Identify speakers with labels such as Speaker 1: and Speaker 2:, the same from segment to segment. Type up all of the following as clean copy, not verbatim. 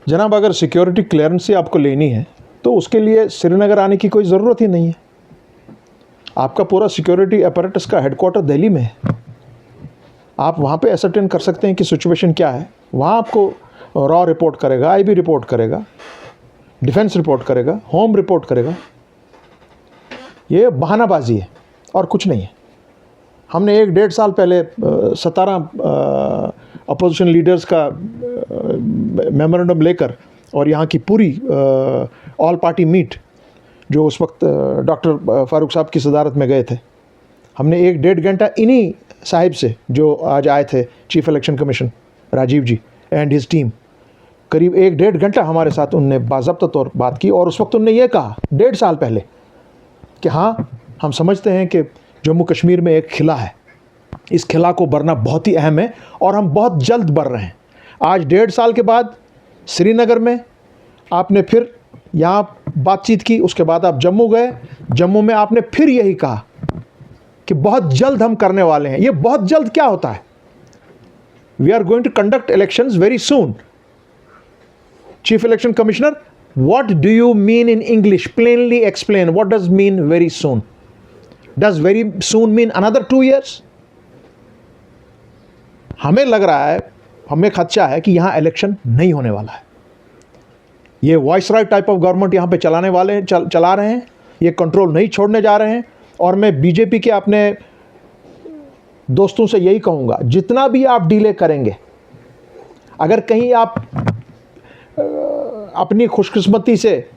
Speaker 1: जनाब, अगर security clearance ही आपको लेनी है तो उसके लिए श्रीनगर आने की कोई ज़रूरत ही नहीं है। आपका पूरा सिक्योरिटी अपैरेटस का हेडक्वार्टर दिल्ली में है। आप वहाँ पे एसरटेन कर सकते हैं कि सिचुएशन क्या है। वहाँ आपको रॉ रिपोर्ट करेगा, आईबी रिपोर्ट करेगा, डिफेंस रिपोर्ट करेगा, होम रिपोर्ट करेगा। ये बहानाबाजी है और कुछ नहीं है। हमने 1-1.5 साल पहले 17 अपोजिशन लीडर्स का मेमोरेंडम लेकर और यहाँ की पूरी ऑल पार्टी मीट जो उस वक्त डॉक्टर फारूक साहब की सदारत में गए थे, हमने 1-1.5 घंटा इन्हीं साहिब से जो आज आए थे chief election commission Rajiv ji and his team, करीब 1-1.5 घंटा हमारे साथ उनने बाज़ाब्ता तौर बात की। और उस वक्त उनने ये कहा 1.5 साल पहले कि हाँ, हम समझते हैं कि जम्मू कश्मीर में एक खिला है, इस खिला को भरना बहुत ही अहम है और हम बहुत जल्द भर रहे हैं। आज 1.5 साल के बाद श्रीनगर में आपने फिर यहाँ बातचीत की, उसके बाद आप जम्मू गए। जम्मू में आपने फिर यही कहा कि बहुत जल्द हम करने वाले हैं। ये बहुत जल्द क्या होता है? We are going to conduct elections very soon. Chief election commissioner, what do you mean in English? Plainly explain. What does mean very soon? Does very soon mean another 2 years? हमें लग रहा है, हमें खदशा है कि यहाँ इलेक्शन नहीं होने वाला है। ये वाइसराय टाइप ऑफ गवर्नमेंट यहाँ पे चलाने वाले हैं, चला रहे हैं। ये कंट्रोल नहीं छोड़ने जा रहे हैं। और मैं बीजेपी के अपने दोस्तों से यही कहूँगा, जितना भी आप डिले करेंगे, अगर कहीं आप अपनी खुशकिस्मती से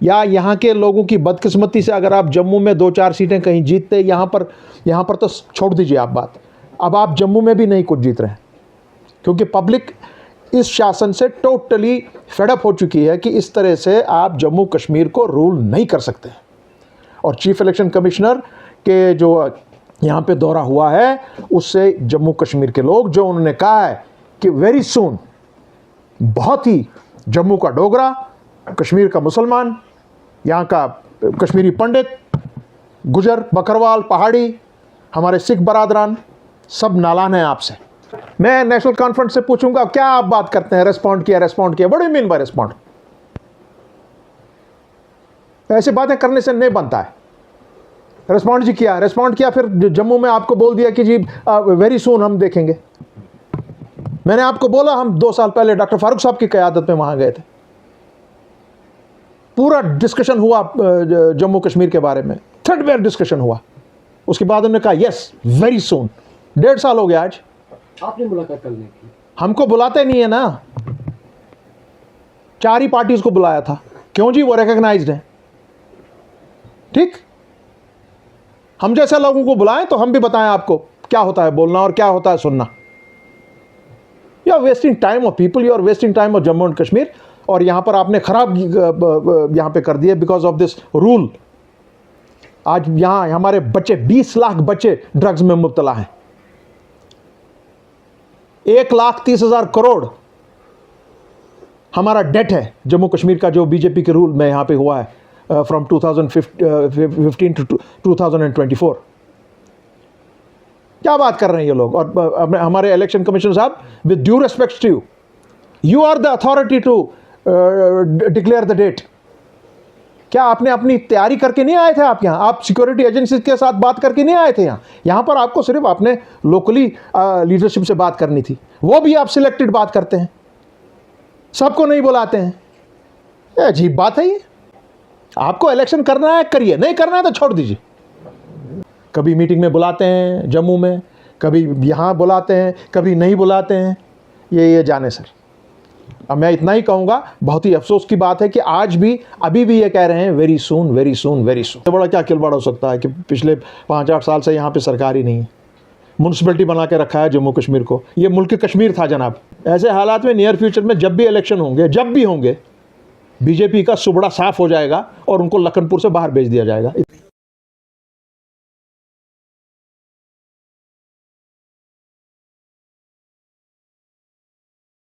Speaker 1: या यहाँ के लोगों की बदकिस्मती से अगर आप जम्मू में 2-4 सीटें कहीं जीतते, यहाँ पर तो छोड़ दीजिए आप बात। अब आप जम्मू में भी नहीं कुछ जीत रहे हैं, क्योंकि पब्लिक इस शासन से टोटली फेडअप हो चुकी है कि इस तरह से आप जम्मू कश्मीर को रूल नहीं कर सकते। और चीफ इलेक्शन कमिश्नर के जो यहाँ पे दौरा हुआ है, उससे जम्मू कश्मीर के लोग, जो उन्होंने कहा है कि वेरी सून, बहुत ही जम्मू का डोगरा, कश्मीर का मुसलमान, यहाँ का कश्मीरी पंडित, गुजर, बकरवाल, पहाड़ी, हमारे सिख बरादरान, सब नालान हैं आपसे। मैं नेशनल कॉन्फ्रेंस से पूछूंगा, क्या आप बात करते हैं? रेस्पॉन्ड किया। What do you mean by respond? ऐसे बातें करने से नहीं बनता है। रेस्पॉन्ड किया, फिर जम्मू में आपको बोल दिया कि जी वेरी सून हम देखेंगे। मैंने आपको बोला, हम 2 साल पहले डॉक्टर फारूक साहब की क़यादत में वहाँ गए थे। पूरा डिस्कशन हुआ जम्मू कश्मीर के बारे में, थ्रेडबेयर डिस्कशन हुआ। उसके बाद उन्होंने कहा यस वेरी सून। 1.5 साल हो गया आज।
Speaker 2: आपने मुलाकात करने की?
Speaker 1: हमको बुलाते नहीं है ना। 4 ही पार्टीज को बुलाया था। क्यों जी? वो रिकॉग्नाइज्ड है। ठीक, हम जैसे लोगों को बुलाएं तो हम भी बताएं आपको क्या होता है बोलना और क्या होता है सुनना। You are wasting time of people, you are wasting time of Jammu and Kashmir. और यहाँ पर आपने ख़राब यहाँ पे कर दिया बिकॉज ऑफ दिस रूल। आज यहाँ हमारे बच्चे, 20 लाख बच्चे ड्रग्स में मुब्तला हैं। 1,30,000 करोड़ हमारा डेट है जम्मू कश्मीर का, जो बीजेपी के रूल में यहाँ पे हुआ है फ्रॉम 2015 टू 2024। क्या बात कर रहे हैं ये लोग? और हमारे इलेक्शन कमिश्नर साहब, with due respect to you, you are the authority to declare the date. क्या आपने अपनी तैयारी करके नहीं आए थे आप यहाँ? आप सिक्योरिटी एजेंसी के साथ बात करके नहीं आए थे यहाँ पर आपको सिर्फ अपने लोकली लीडरशिप से बात करनी थी। वो भी आप सिलेक्टेड बात करते हैं, सबको नहीं बुलाते हैं। अजीब बात है ये। आपको इलेक्शन करना है करिए, नहीं करना है तो छोड़ दीजिए। कभी मीटिंग में बुलाते हैं जम्मू में, कभी यहाँ बुलाते हैं, कभी नहीं बुलाते हैं। ये जाने सर। अब मैं इतना ही कहूँगा, बहुत ही अफसोस की बात है कि आज भी अभी भी ये कह रहे हैं very soon very soon very soon. तो बड़ा क्या खिलवाड़ हो सकता है कि पिछले 5-8 साल से यहाँ पे सरकार ही नहीं है। म्यूनसिपलिटी बना के रखा है जम्मू कश्मीर को। ये मुल्क कश्मीर था जनाब। ऐसे हालात में नियर फ्यूचर में जब भी इलेक्शन होंगे, जब भी होंगे, बीजेपी का सुबड़ा साफ हो जाएगा और उनको लखनपुर से बाहर भेज दिया जाएगा।